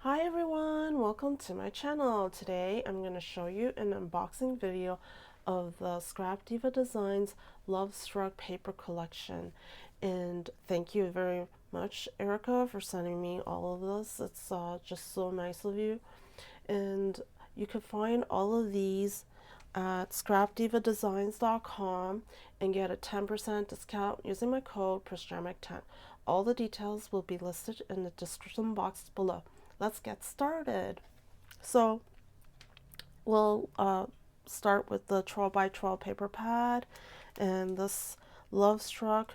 Hi everyone, welcome to my channel. Today I'm going to show you an unboxing video of the Scrap Diva Designs Lovestruck paper collection. And thank you very much, Erica, for sending me all of this. It's just so nice of you. And you can find all of these at scrapdivadesignsdesignteam and get a 10% discount using my code prisgemicinc. All the details will be listed in the description box below. Let's get started. So we'll start with the 12x12 paper pad and this Lovestruck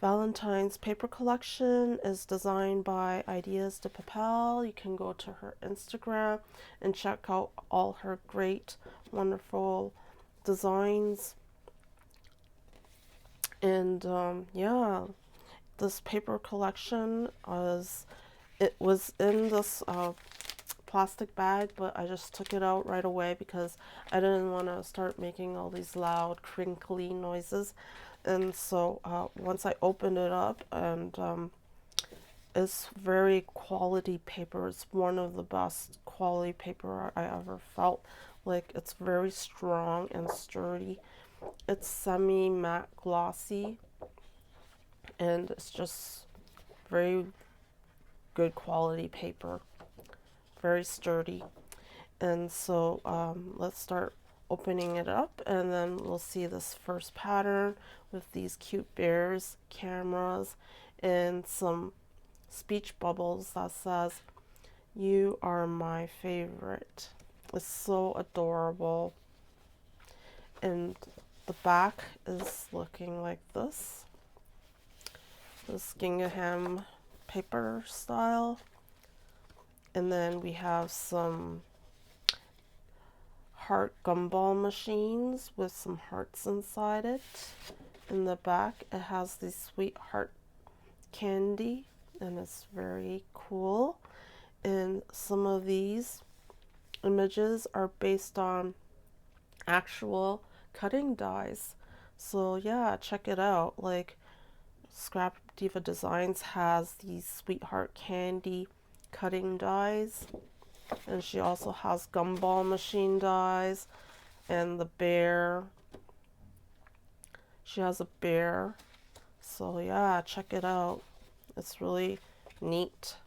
Valentine's paper collection is designed by Ideas de Papel. You can go to her Instagram and check out all her great, wonderful designs. And yeah, this paper collection was in this plastic bag, but I just took it out right away because I didn't want to start making all these loud crinkly noises. And so once I opened it up, and it's very quality paper. It's one of the best quality paper I ever felt. Like, it's very strong and sturdy. It's semi-matte glossy, and it's just very good quality paper, very sturdy. And so let's start opening it up, and then we'll see this first pattern with these cute bears, cameras, and some speech bubbles that says, "You are my favorite." It's so adorable. And the back is looking like this gingham paper style. And then we have some heart gumball machines with some hearts inside it. In the back it has these sweet heart candy, and it's very cool. And some of these images are based on actual cutting dies. So yeah, check it out. Like, Scrap Diva Designs has these sweetheart candy cutting dies, and she also has gumball machine dies, and the bear. She has a bear. So yeah, check it out. It's really neat.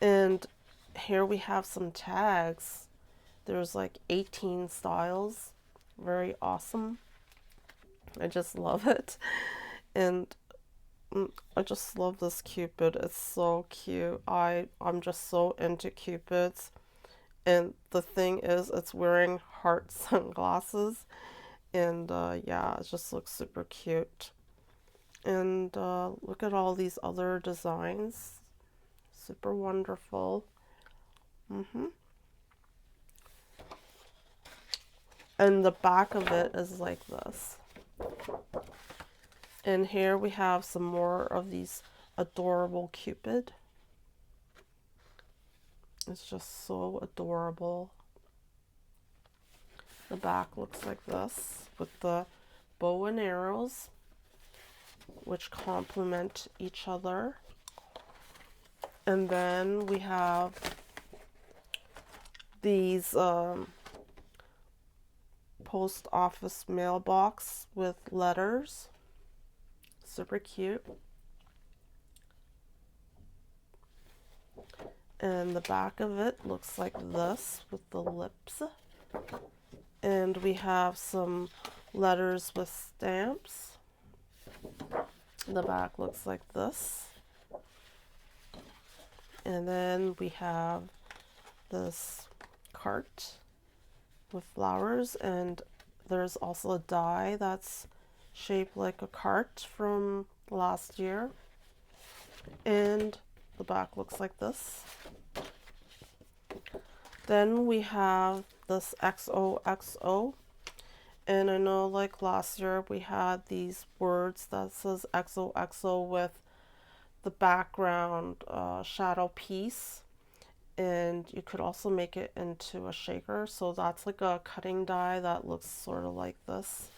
And here we have some tags. There's like 18 styles. Very awesome. I just love it. And I just love this Cupid. It's so cute. I'm just so into Cupids. And the thing is, it's wearing heart sunglasses. And yeah, it just looks super cute. And look at all these other designs. Super wonderful. And the back of it is like this. And here we have some more of these adorable Cupid. It's just so adorable. The back looks like this with the bow and arrows, which complement each other. And then we have these post office mailbox with letters. Super cute. And the back of it looks like this with the lips. And we have some letters with stamps. The back looks like this. And then we have this cart with flowers, and there's also a die that's shaped like a cart from last year. And the back looks like this. Then we have this XOXO, and I know, like, last year we had these words that says XOXO with the background shadow piece, and you could also make it into a shaker. So that's like a cutting die that looks sort of like this.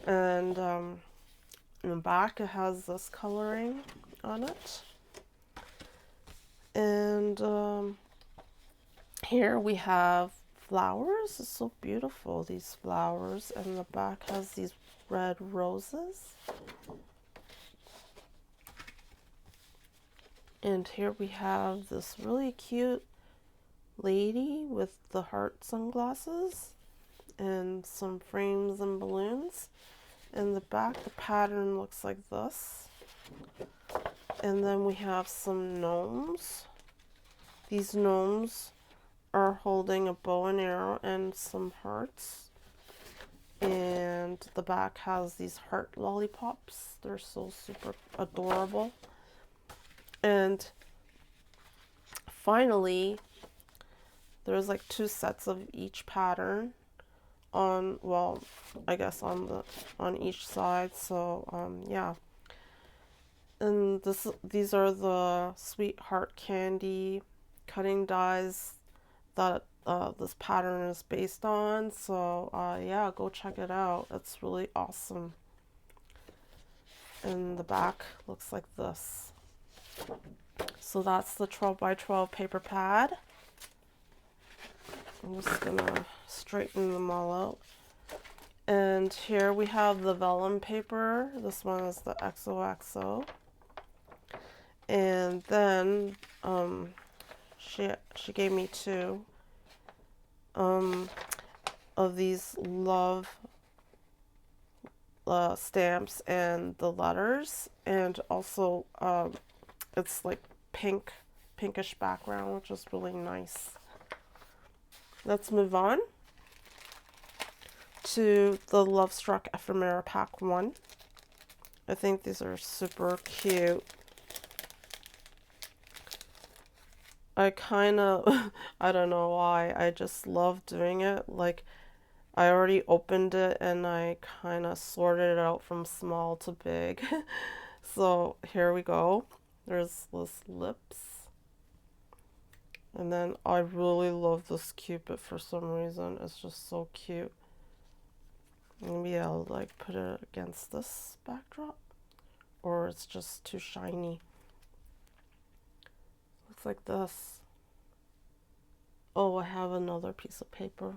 And in the back it has this coloring on it. And here we have flowers. It's so beautiful, these flowers. And the back has these red roses. And here we have this really cute lady with the heart sunglasses and some frames and balloons. In the back, the pattern looks like this. And then we have some gnomes. These gnomes are holding a bow and arrow and some hearts. And the back has these heart lollipops. They're so super adorable. And finally, there's like 2 sets of each pattern on, well, I guess on each side. So yeah. And these are the sweetheart candy cutting dies that this pattern is based on. So yeah, go check it out. It's really awesome. And the back looks like this. So that's the 12 by 12 paper pad. I'm just gonna straighten them all out. And here we have the vellum paper. This one is the XOXO. And then she gave me 2 of these love stamps and the letters, and also it's like pinkish background, which is really nice. Let's move on to the Lovestruck ephemera pack 1. I think these are super cute. I kind of, I don't know why, I just love doing it. Like, I already opened it and I kind of sorted it out from small to big. So here we go. There's this lips. And then I really love this Cupid for some reason. It's just so cute. Maybe I'll like put it against this backdrop, or it's just too shiny. Looks like this. Oh, I have another piece of paper.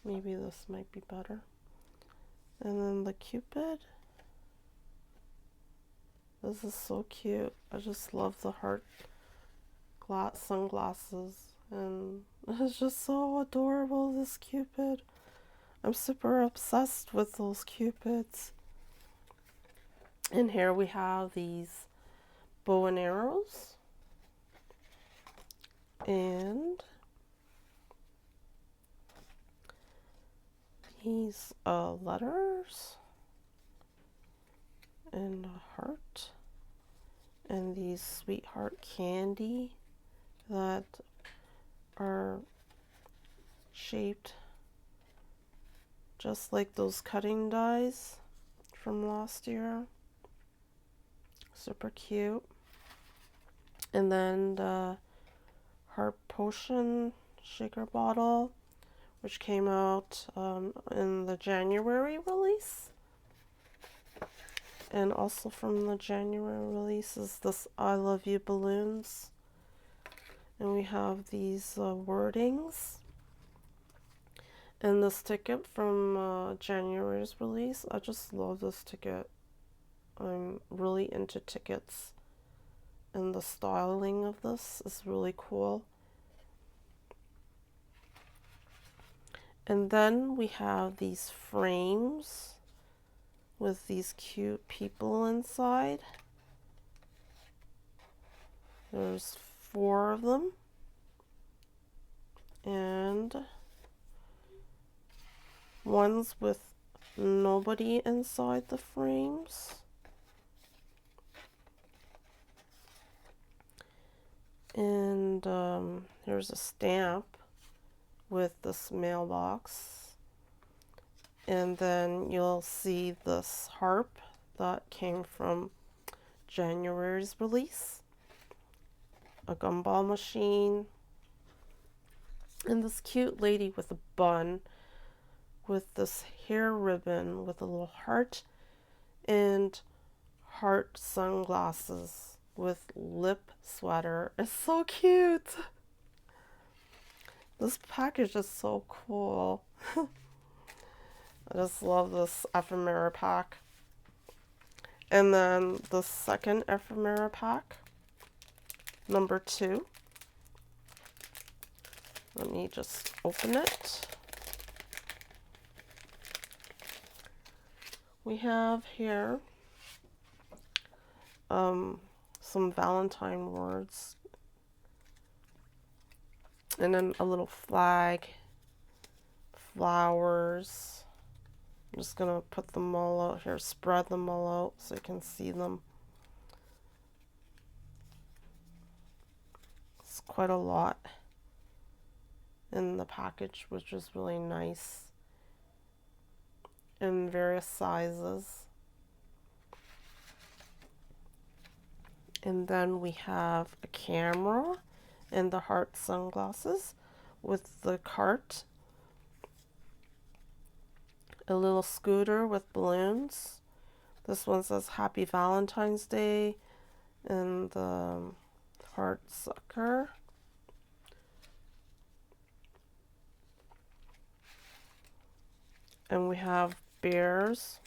Maybe this might be better. And then the Cupid. This is so cute. I just love the heart sunglasses, and it's just so adorable, this Cupid. I'm super obsessed with those Cupids. And here we have these bow and arrows, and these letters, and a heart, and these sweetheart candy that are shaped just like those cutting dies from last year. Super cute. And then the heart potion shaker bottle, which came out in the January release. And also from the January release is this I Love You balloons. And we have these wordings. And this ticket from January's release. I just love this ticket. I'm really into tickets. And the styling of this is really cool. And then we have these frames with these cute people inside. There's 4 of them. And one's with nobody inside the frames. And there's a stamp with this mailbox. And then you'll see this harp that came from January's release. A gumball machine. And this cute lady with a bun with this hair ribbon with a little heart and heart sunglasses. with lip sweater. It's so cute. This package is so cool. I just love this ephemera pack. And then the second ephemera pack, number 2. Let me just open it. We have here some Valentine words, and then a little flag, flowers. I'm just gonna put them all out here, spread them all out so you can see them. It's quite a lot in the package, which is really nice, in various sizes. And then we have a camera and the heart sunglasses with the cart, a little scooter with balloons. This one says Happy Valentine's Day, and the heart sucker. And we have bears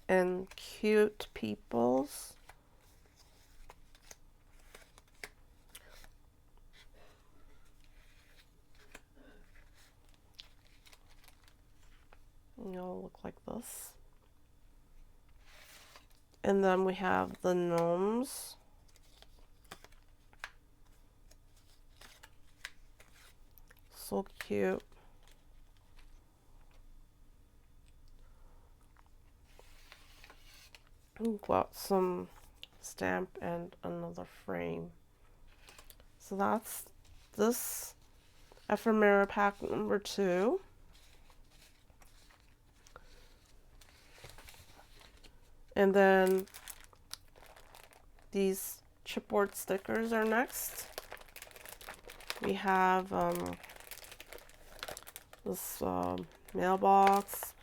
and cute peoples. It'll look like this. And then we have the gnomes. So cute. We've got some stamp and another frame. So that's this ephemera pack number 2. And then these chipboard stickers are next. We have this mailbox,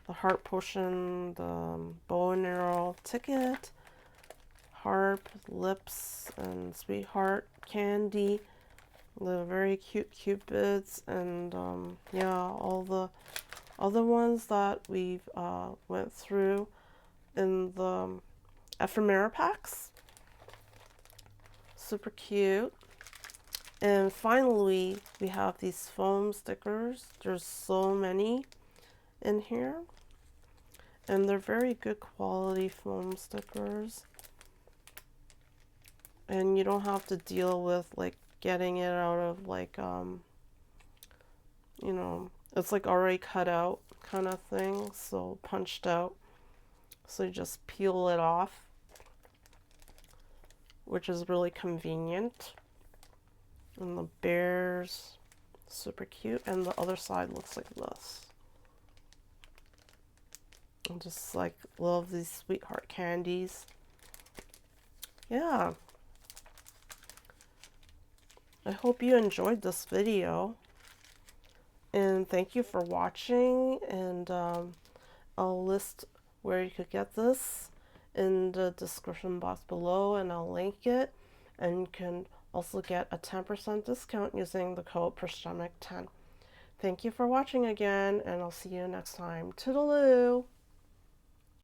the heart potion, the bow and arrow ticket, harp, lips, and sweetheart candy, the very cute cupids, and yeah, all the other ones that we've went through in the ephemera packs. Super cute. And finally, we have these foam stickers. There's so many in here, and they're very good quality foam stickers, and you don't have to deal with like getting it out of like you know, it's like already cut out kind of thing, so punched out. So you just peel it off, which is really convenient. And the bears, super cute. And the other side looks like this. I just like love these sweetheart candies. Yeah. I hope you enjoyed this video. And thank you for watching. And I'll list where you could get this in the description box below, and I'll link it, and you can also get a 10% discount using the code prisgemicinc10. Thank you for watching again, and I'll see you next time. Toodaloo!